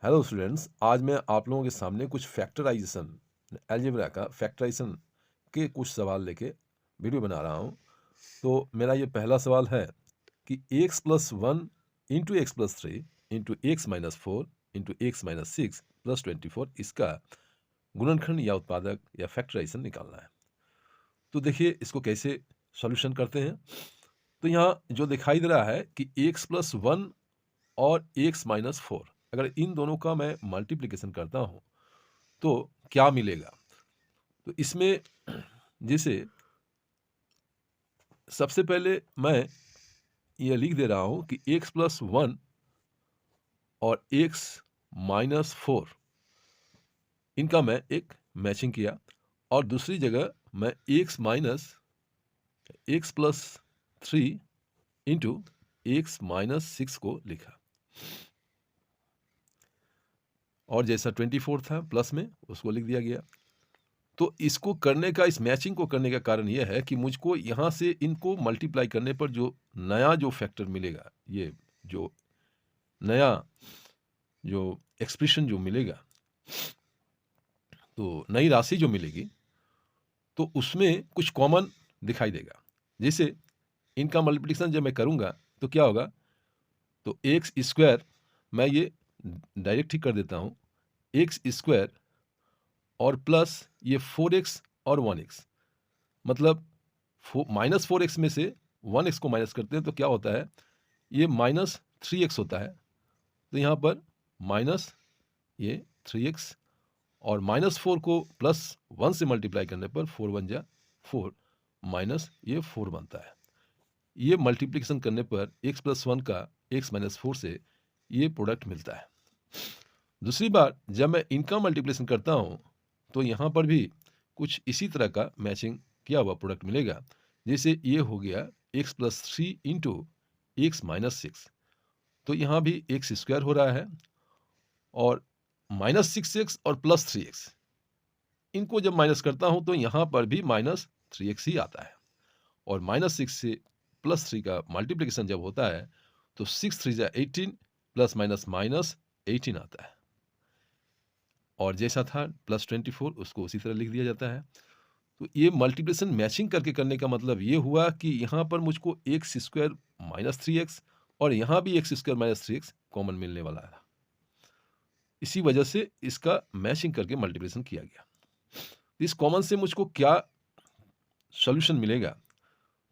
Hello students, आज मैं आप लोगों के सामने कुछ फैक्टराइजेशन अलजेब्रा का फैक्टराइजेशन के कुछ सवाल लेके वीडियो बना रहा हूँ। तो मेरा ये पहला सवाल है कि x plus one into x plus three into x minus four into x minus six plus 24 इसका गुणनखंड या उत्पादक या फैक्टराइजेशन निकालना है। तो देखिए इसको कैसे सॉल्यूशन करते हैं। तो यहाँ जो दिखाई दे रहा है कि एक्स प्लस वन और एक्स माइनस फोर, अगर इन दोनों का मैं मल्टीप्लिकेशन करता हूँ तो क्या मिलेगा। तो इसमें जैसे सबसे पहले मैं ये लिख दे रहा हूँ कि एक्स प्लस वन और एक्स माइनस फोर, इनका मैं एक मैचिंग किया और दूसरी जगह मैं x minus x plus three into x minus six को लिखा और जैसा 24 था प्लस में उसको लिख दिया गया। तो इसको करने का, इस मैचिंग को करने का कारण यह है कि मुझको यहाँ से इनको मल्टीप्लाई करने पर जो नया जो फैक्टर मिलेगा, ये जो नया जो एक्सप्रेशन जो मिलेगा, तो नई राशि जो मिलेगी तो उसमें कुछ कॉमन दिखाई देगा। जैसे इनका मल्टीप्लिकेशन जब मैं करूँगा तो क्या होगा, तो एक्स स्क्वायर मैं ये डायरेक्ट ही कर देता हूँ, एक्स स्क्वायर और प्लस ये 4x और 1x, मतलब माइनस 4x में से 1x को माइनस करते हैं तो क्या होता है, ये माइनस 3x होता है। तो यहाँ पर माइनस ये 3x और माइनस 4 को प्लस 1 से मल्टीप्लाई करने पर 4 बन जा 4 माइनस ये 4 बनता है। ये मल्टीप्लिकेशन करने पर x प्लस वन का x माइनस 4 से ये प्रोडक्ट मिलता है। दूसरी बार जब मैं इनका मल्टीप्लिकेशन करता हूँ तो यहाँ पर भी कुछ इसी तरह का मैचिंग किया हुआ प्रोडक्ट मिलेगा। जैसे ये हो गया x plus three into x minus six, तो यहाँ भी एक्स स्क्वायर हो रहा है और माइनस सिक्स एक्स और प्लस थ्री एक्स, इनको जब माइनस करता हूँ तो यहाँ पर भी माइनस थ्री एक्स ही आता है। और माइनस सिक्स से प्लस थ्री का मल्टीप्लिकेशन जब होता है तो सिक्स थ्री जा 18 प्लस माइनस माइनस 18 आता है और जैसा था प्लस 24 उसको उसी तरह लिख दिया जाता है। तो ये मल्टीप्लिकेशन मैचिंग करके करने का मतलब ये हुआ कि यहाँ पर मुझको x square minus three x और यहाँ भी x square minus three x common मिलने वाला है। इसी वजह से इसका मैचिंग करके मल्टीप्लिकेशन किया गया। इस कॉमन से मुझको क्या सॉल्यूशन मिलेगा,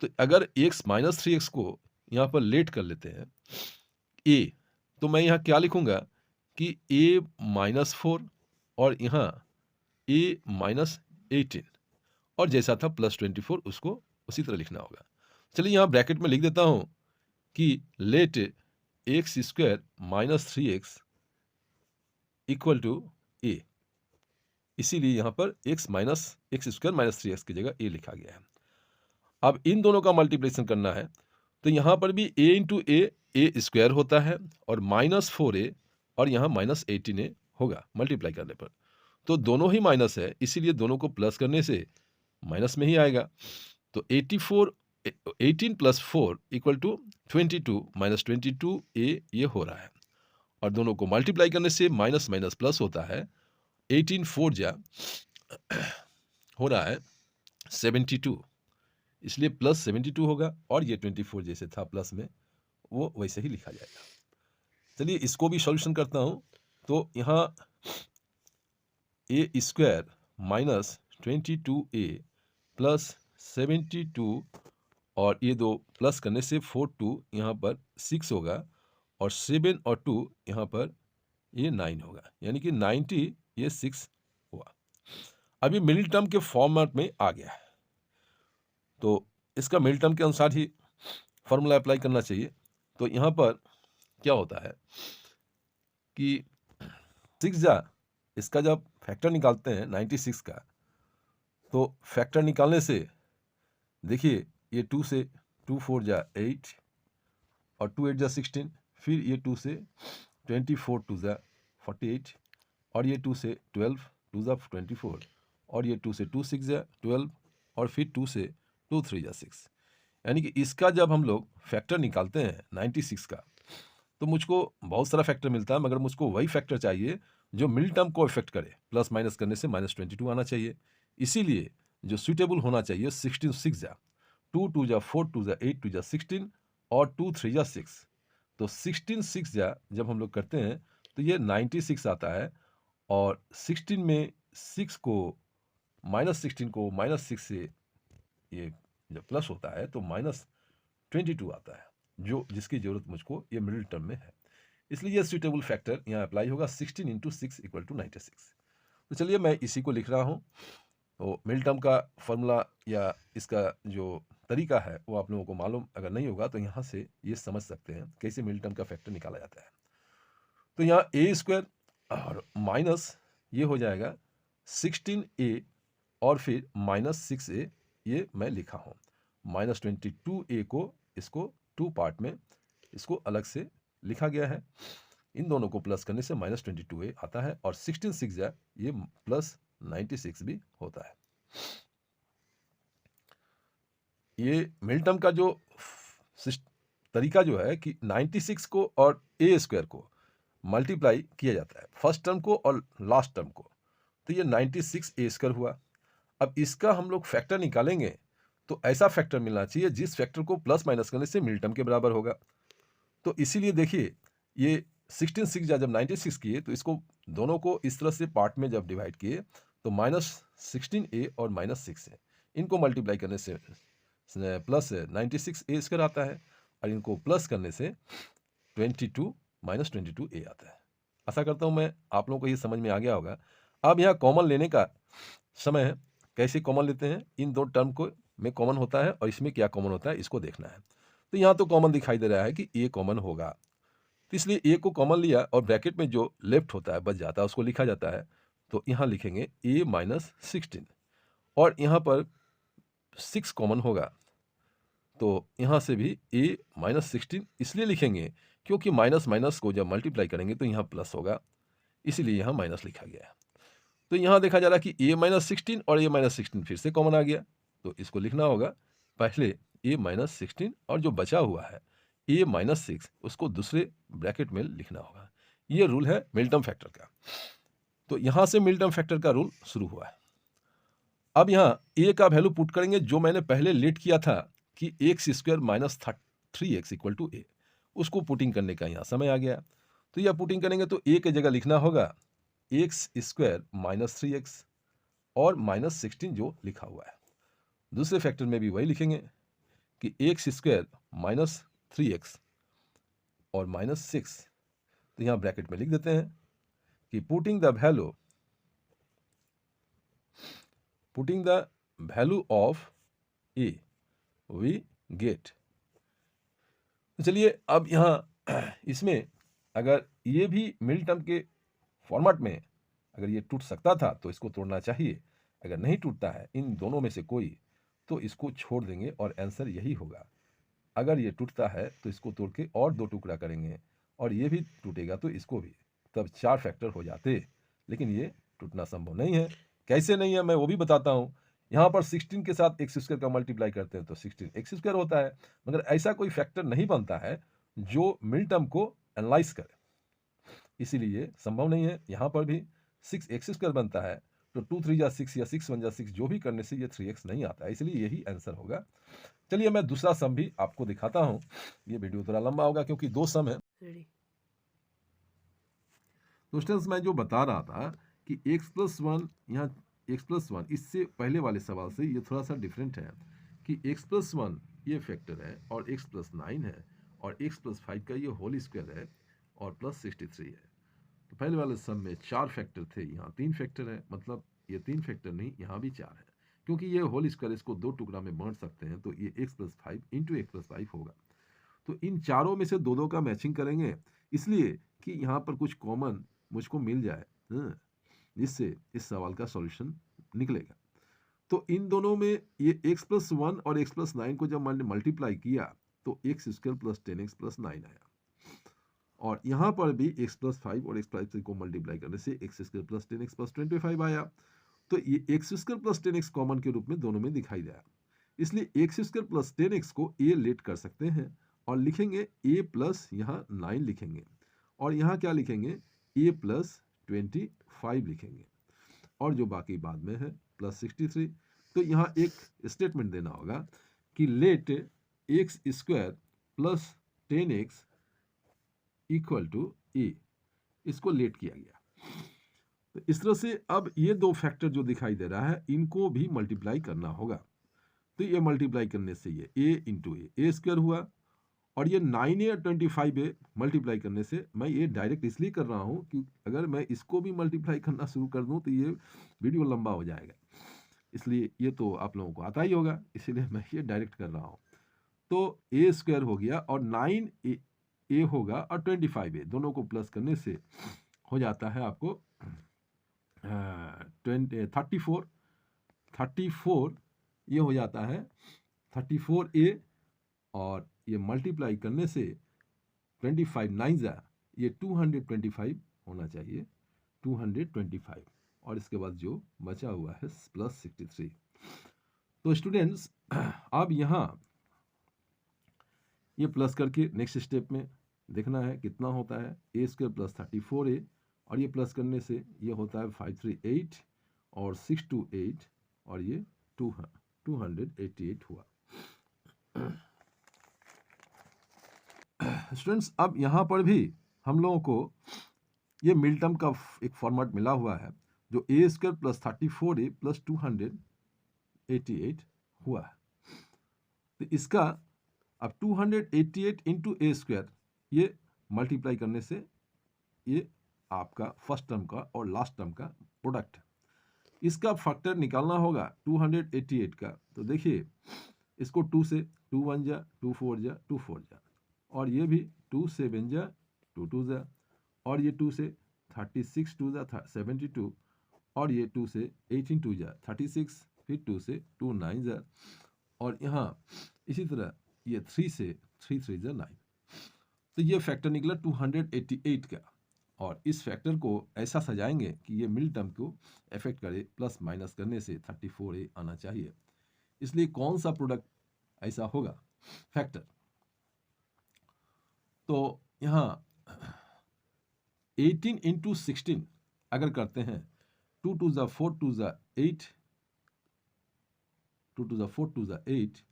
तो अगर एक्स माइनस थ्री एक्स को यहाँ पर लेट कर लेते हैं ए, तो मैं यहाँ क्या लिखूंगा कि ए माइनस फोर और यहाँ ए माइनस 18 और जैसा था प्लस 24 उसको उसी तरह लिखना होगा। चलिए यहाँ ब्रैकेट में लिख देता हूँ कि let x square minus three x equal to a, इसीलिए यहाँ पर x square minus three x की जगह ए लिखा गया है। अब इन दोनों का मल्टीप्लिकेशन करना है तो यहाँ पर भी ए इंटू ए स्क्वायर होता है और माइनस फोर ए और यहाँ माइनस 18 ए होगा मल्टीप्लाई करने पर। तो दोनों ही माइनस है, इसीलिए दोनों को प्लस करने से माइनस में ही आएगा। तो 84 18 plus four equal to 22 minus 22 a ये हो रहा है और दोनों को मल्टीप्लाई करने से माइनस माइनस प्लस होता है। 18 फोर जा हो रहा है 72, इसलिए प्लस 72 होगा और ये 24 जैसे था प्लस में वो वैसे ही लिखा जाएगा। चलिए इसको भी सॉल्यूशन करता हूँ। तो यहाँ ए स्क्वायर माइनस 22 ए प्लस 72 और ये दो प्लस करने से 4 2 यहाँ पर 6 होगा और 7 और 2 यहाँ पर ये 9 होगा, यानी कि 90 ये 6 हुआ। अभी मिडिल टर्म के फॉर्मेट में आ गया है तो इसका मिडिल टर्म के अनुसार ही फॉर्मूला अप्लाई करना चाहिए। तो यहाँ पर क्या होता है कि 6 जा इसका जब फैक्टर निकालते हैं 96 का, तो फैक्टर निकालने से देखिए ये 2 से 2 4 जा 8 और 2 8 जा 16, फिर ये 2 से 24 2 जा 48 और ये 2 से 12 2 जा 24 और ये 2 से 2 6 जा 12 और फिर 2 से 2 3 जा 6, यानी कि इसका जब हम लोग फैक्टर निकालते हैं 96 का तो मुझको बहुत सारा फैक्टर मिलता है, मगर मुझको वही फैक्टर चाहिए जो मिडिल टर्म को इफेक्ट करे। प्लस माइनस करने से -22 आना चाहिए। इसीलिए जो सुइटेबल होना चाहिए 16 6 जा, 2 2 जा 4 2 जा 8 2 जा 16 और 2 3 जा 6। तो 16 6 जा जब हम लोग करते हैं तो ये 96 आता है, और 16 में 6 को -16 को -6 से ये जब प्लस होता है तो -22 आता है, जो जिसकी ज़रूरत मुझको ये मिडिल टर्म में है। इसलिए ये सुइटेबल फैक्टर यहाँ अप्लाई होगा 16 × 6 = 96। तो चलिए मैं इसी को लिख रहा हूँ। तो मिडिल टर्म का फॉर्मूला या इसका जो तरीका है वो आप लोगों को मालूम अगर नहीं होगा तो यहाँ से ये समझ सकते हैं कैसे मिडिल टर्म का फैक्टर निकाला जाता है। तो यहाँ a² और माइनस ये हो जाएगा 16a और फिर -6a, ये मैं लिखा हूँ। -22a को इसको 2 पार्ट में इसको अलग से लिखा गया है। इन दोनों को प्लस करने से -22a आता है, और 16 6 जा ये +96 भी होता है। ये मिडिल टर्म का जो तरीका जो है कि 96 को और a² को मल्टीप्लाई किया जाता है, फर्स्ट टर्म को और लास्ट टर्म को। तो ये 96a² हुआ। अब इसका हम लोग फैक्टर निकालेंगे तो ऐसा फैक्टर मिलना चाहिए जिस फैक्टर को प्लस माइनस करने से मिडिल टर्म के बराबर होगा। तो इसीलिए देखिए ये 16 6 जब 96 किए तो इसको दोनों को इस तरह से पार्ट में जब डिवाइड किए तो -16a और -6a, इनको मल्टीप्लाई करने से प्लस 96a² आता है, और इनको प्लस करने से 22 -22a आता है। आशा करता हूँ मैं आप लोगों को ये समझ में आ गया होगा। अब यहाँ कॉमन लेने का समय है। कैसे कॉमन लेते हैं, इन दो टर्म को में कॉमन होता है और इसमें क्या कॉमन होता है इसको देखना है। तो यहाँ तो कॉमन दिखाई दे रहा है कि ए कॉमन होगा, तो इसलिए ए को कॉमन लिया और ब्रैकेट में जो लेफ्ट होता है बच जाता है उसको लिखा जाता है। तो यहाँ लिखेंगे a -16, और यहाँ पर 6 कॉमन होगा तो यहाँ से भी a -16 इसलिए लिखेंगे क्योंकि माइनस माइनस को जब मल्टीप्लाई करेंगे तो यहाँ प्लस होगा, इसीलिए यहाँ माइनस लिखा गया है। तो यहाँ देखा जा रहा है कि a -16 और a -16 फिर से कॉमन आ गया, तो इसको लिखना होगा पहले a -16 और जो बचा हुआ है a -6 उसको दूसरे ब्रैकेट में लिखना होगा। ये रूल है मिडिल टर्म फैक्टर का। तो यहाँ से मिडिल टर्म फैक्टर का रूल शुरू हुआ है। अब यहाँ a का वैल्यू पुट करेंगे जो मैंने पहले लेट किया था कि x² - 3x = a, उसको पुटिंग करने का यहाँ समय आ गया। तो यह पुटिंग करेंगे तो a की जगह लिखना होगा x² - 3x और -16 जो लिखा हुआ है। दूसरे फैक्टर में भी वही लिखेंगे कि x² - 3x और -6। तो यहाँ ब्रैकेट में लिख देते हैं कि putting the value of a we get. चलिए अब यहाँ इसमें अगर ये भी मिडिल टर्म के फॉर्मेट में अगर ये टूट सकता था तो इसको तोड़ना चाहिए। अगर नहीं टूटता है इन दोनों में से कोई तो इसको छोड़ देंगे और आंसर यही होगा। अगर ये टूटता है तो इसको तोड़ के और 2 टुकड़ा करेंगे, और ये भी टूटेगा तो इसको भी, तब 4 फैक्टर हो जाते। लेकिन ये टूटना संभव नहीं है। कैसे नहीं है मैं वो भी बताता हूँ। यहाँ पर 16 के साथ x² का मल्टीप्लाई करते हैं तो 16x² होता है, मगर ऐसा कोई फैक्टर नहीं बनता है जो मिडिल टर्म को एनालाइज करे, इसीलिए संभव नहीं है। यहाँ पर भी 6x² बनता है तो 2 3 जा 6 या 6 1 जा 6 जो भी करने से ये 3x नहीं आता है, इसलिए यही आंसर होगा। चलिए मैं दूसरा सम भी आपको दिखाता हूँ। ये वीडियो थोड़ा लंबा होगा क्योंकि 2 सम है। तो स्टूडेंट्स मैं जो बता रहा था कि x+1, यहाँ x+1 इससे पहले वाले सवाल से ये थोड़ा सा डिफरेंट है कि x+1 ये फैक्टर है और x+9 है और x+5 का ये होल स्क्वायर है और +63 है। तो पहले वाले सम में 4 फैक्टर थे, यहाँ 3 फैक्टर है, मतलब ये 3 फैक्टर नहीं यहाँ भी 4 है, क्योंकि ये होल स्क्वायर इसको 2 टुकड़ा में बांट सकते हैं तो ये x+5 × x+5 होगा। तो इन चारों में से दो का मैचिंग करेंगे, इसलिए कि यहाँ पर कुछ कॉमन मुझको मिल जाए, जिससे इस सवाल का सॉल्यूशन निकलेगा। तो इन दोनों में ये x+1 और x+9 को जब मैंने मल्टीप्लाई किया तो x² + 10x + 9 आया, और यहाँ पर भी x+5 और x+5 को मल्टीप्लाई करने से x² + 10x + 25 आया। तो ये x² + 10x कॉमन के रूप में दोनों में दिखाई दिया, इसलिए x² + 10x को a लेट कर सकते हैं और लिखेंगे a प्लस यहाँ 9 लिखेंगे, और यहाँ क्या लिखेंगे a प्लस 25 लिखेंगे, और जो बाकी बाद में है प्लस 63। तो यहाँ एक स्टेटमेंट देना होगा कि let x square plus 10x equal to a, इसको लेट किया गया। तो इस तरह से अब ये दो फैक्टर जो दिखाई दे रहा है इनको भी मल्टीप्लाई करना होगा। तो ये मल्टीप्लाई करने से ये a इंटू ए स्क्वायर हुआ, और ये 9a और 25a मल्टीप्लाई करने से मैं ये डायरेक्ट इसलिए कर रहा हूँ कि अगर मैं इसको भी मल्टीप्लाई करना शुरू कर दूँ तो ये वीडियो लंबा हो जाएगा, इसलिए ये तो आप लोगों को आता ही होगा, इसीलिए मैं ये डायरेक्ट कर रहा हूँ। तो a स्क्वायर हो गया और 9a होगा और 25a, दोनों को प्लस करने से हो जाता है आपको 34 ये हो जाता है 34a, और ये मल्टीप्लाई करने से 25 9 जा ये 225 होना चाहिए, 225, और इसके बाद जो बचा हुआ है प्लस 63। तो स्टूडेंट्स अब यहाँ ये प्लस करके नेक्स्ट स्टेप में देखना है कितना होता है, a स्क्वायर प्लस 34a, और ये प्लस करने से ये होता है 538 और 628, और ये 288 हुआ। स्टूडेंट्स अब यहाँ पर भी हम लोगों को ये मिल टर्म का एक फॉर्मेट मिला हुआ है जो a square plus 34a plus 288 हुआ है। तो इसका अब 288 इंटू ए स्क्वायर ये मल्टीप्लाई करने से ये आपका फर्स्ट टर्म का और लास्ट टर्म का प्रोडक्ट है। इसका फैक्टर निकालना होगा 288 का। तो देखिए इसको 2 से 2 1 जा 2 4 जा 2 4 जा, और ये भी 2 7 जा 2 2 जा, और ये 2 से 36 2 जा 72, और ये 2 से 18 2 जा 36, फिर 2 से 2 9 जा, और यहाँ इसी तरह ये 3 से 3 3 जा 9। तो ये फैक्टर निकला 288 का, और इस फैक्टर को ऐसा सजाएंगे कि ये मिल टर्म को अफेक्ट करे, प्लस माइनस करने से 34a आना चाहिए। इसलिए कौन सा प्रोडक्ट ऐसा होगा फैक्टर, तो यहाँ 18 इंटू 16 अगर करते हैं 2 2 जा 4 2 जा 8, 2 2 जा 4 2 जा 8,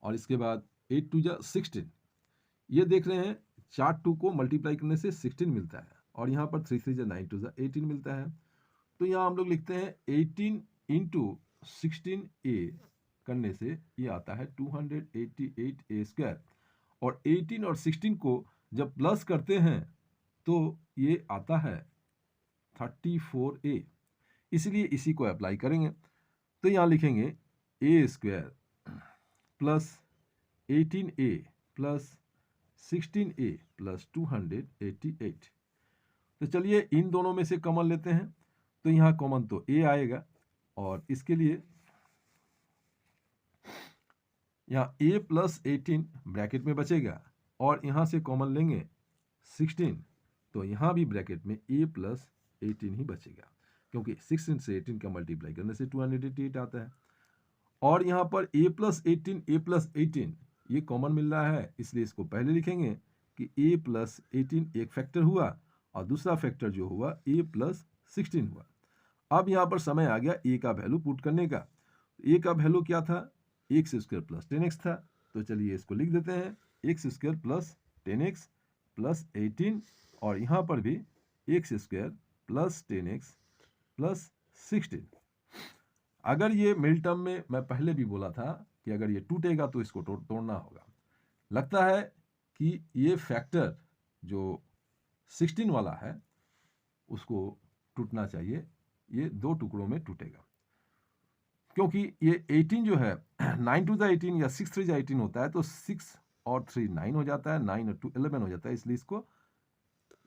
और इसके बाद 8 2 जा 16, ये देख रहे हैं 4 2 को मल्टीप्लाई करने से 16 मिलता है, और यहाँ पर 3 3 जा 9 2 जा 18 मिलता है। तो यहाँ हम लोग लिखते हैं 18 इंटू 16a करने से ये आता है 288a स्क्वायर, और 18 और 16 को जब प्लस करते हैं तो ये आता है 34a, इसलिए इसी को अप्लाई करेंगे। तो यहाँ लिखेंगे a square plus 18a plus 16a plus 288। तो चलिए इन दोनों में से कॉमन लेते हैं, तो यहाँ कॉमन तो a आएगा, और इसके लिए यहाँ a प्लस 18 ब्रैकेट में बचेगा, और यहाँ से कॉमन लेंगे 16, तो यहाँ भी ब्रैकेट में a प्लस 18 ही बचेगा, क्योंकि 16 से 18 का मल्टीप्लाई करने से 288 आता है। और यहाँ पर a प्लस 18 ये कॉमन मिल रहा है, इसलिए इसको पहले लिखेंगे कि a प्लस 18 एक फैक्टर हुआ, और दूसरा फैक्टर जो हुआ a प्लस 16 हुआ। अब यहाँ पर समय आ गया a का वैल्यू पुट करने का। a का वैल्यू क्या था, एक्स स्क्वायर प्लस 10x था। तो चलिए इसको लिख देते हैं, x square plus 10x plus 18, और यहाँ पर भी x square plus 10x plus 16। अगर ये मिल टर्म में मैं पहले भी बोला था कि अगर ये टूटेगा तो इसको तोड़ना होगा। लगता है कि ये फैक्टर जो 16 वाला है उसको टूटना चाहिए, ये दो टुकड़ों में टूटेगा, क्योंकि ये 18 जो है 9 2 जा 18 या 6 3 जा 18 होता है, तो 6 और 3 9 हो जाता है, 9 और 2 11 हो जाता है, इसलिए इसको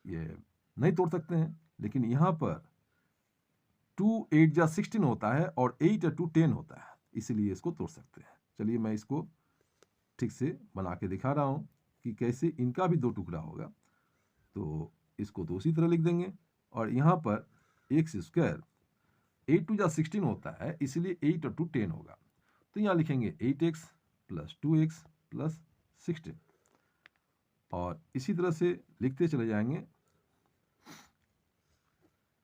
ये नहीं तोड़ सकते हैं। लेकिन यहाँ पर 2 8 जा 16 होता है, और 8 और 2 10 होता है, इसीलिए इसको तोड़ सकते हैं। चलिए मैं इसको ठीक से बना के दिखा रहा हूँ कि कैसे इनका भी दो टुकड़ा होगा। तो इसको तो उसी तरह लिख देंगे, और यहाँ पर एक्स स्क्वायर 8 2 जा 16 होता है, इसलिए 8 और 2 10 होगा। तो यहाँ लिखेंगे 8x प्लस 2x प्लस 16 और इसी तरह से लिखते चले जाएंगे।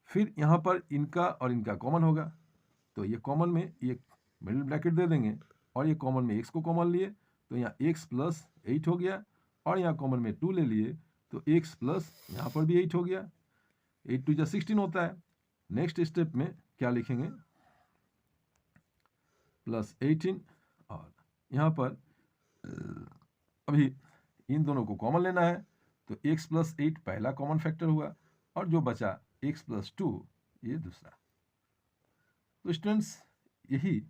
फिर यहाँ पर इनका और इनका कॉमन होगा, तो ये कॉमन में ये मिडिल ब्रैकेट दे देंगे और ये कॉमन में x को कॉमन लिए तो यहाँ x प्लस 8 हो गया और यहाँ कॉमन में 2 ले लिए तो x प्लस यहाँ पर भी 8 हो गया। 8 टू 16 होता है। नेक्स्ट स्टेप में क्या लिखेंगे, प्लस 18 और यहाँ पर अभी इन दोनों को कॉमन लेना है तो x प्लस 8 पहला कॉमन फैक्टर हुआ और जो बचा x प्लस 2 ये दूसरा। तो स्टूडेंट्स यही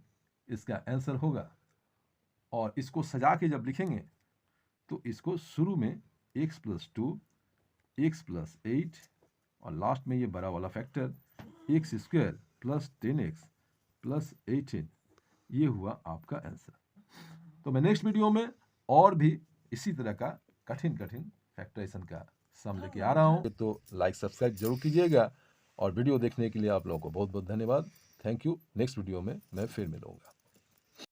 इसका आंसर होगा और इसको सजा के जब लिखेंगे तो इसको शुरू में x प्लस 2, x प्लस 8 और लास्ट में ये बड़ा वाला factor x square plus 10x plus 18, ये हुआ आपका आंसर। तो मैं नेक्स्ट वीडियो में और भी इसी तरह का कठिन फैक्टराइजेशन का सम लेके आ रहा हूँ। तो लाइक सब्सक्राइब जरूर कीजिएगा और वीडियो देखने के लिए आप लोगों को बहुत बहुत धन्यवाद। Thank you. नेक्स्ट वीडियो में मैं फिर मिलूंगा।